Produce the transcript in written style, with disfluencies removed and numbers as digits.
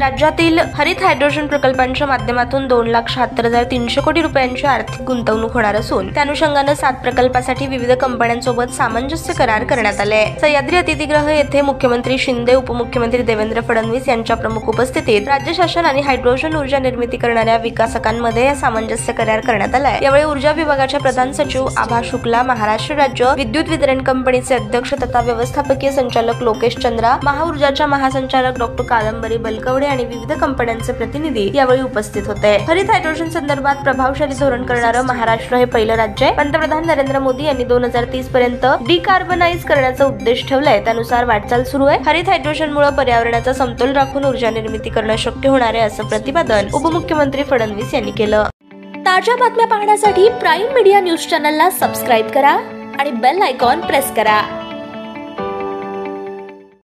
राज्यातील हरित हायड्रोजन प्रकल्पांच्या माध्यमातून 2,76,300 कोटी रुपयांची आर्थिक गुंतवणूक होणार असून त्या अनुषंगाने 7 प्रकल्पासाठी विविध कंपन्यांसोबत सामंजस्य करार करण्यात आले. सह्याद्री अतिथीगृह येथे मुख्यमंत्री शिंदे, उपमुख्यमंत्री देवेंद्र फडणवीस यांच्या प्रमुख उपस्थितीत राज्य शासन आणि हायड्रोजन ऊर्जा निर्मिती करणाऱ्या विकासकांमध्ये सामंजस्य करार करण्यात आलाय. यावेळी ऊर्जा विभागाच्या प्रधान सचिव आभा शुक्ला, महाराष्ट्र राज्य विद्युत वितरण कंपनीचे अध्यक्ष तथा व्यवस्थापकीय संचालक लोकेश चंद्रा, महाऊर्जाच्या महासंचालक डॉक्टर कादंबरी बलकवडे आणि विविध कंपन्यांचे प्रतिनिधी यावेळी उपस्थित होते. हरित हायड्रोजन संदर्भात प्रभावशाली धोरण करणारं महाराष्ट्र हे पहिलं राज्य आहे. पंतप्रधान नरेंद्र मोदी यांनी 2030 पर्यंत डिकार्बनाइज करण्याचा उद्देश ठेवलाय. त्यानुसार वाटचाल सुरू आहे. हरित हायड्रोजनमुळे पर्यावरणाचा समतोल राखून ऊर्जा निर्मिती करणं शक्य होणार आहे, असं प्रतिपादन उपमुख्यमंत्री फडणवीस यांनी केलं. ताज्या बातम्या पाहण्यासाठी प्राईम मीडिया न्यूज चॅनलला सबस्क्राईब करा आणि बेल आयकॉन प्रेस करा.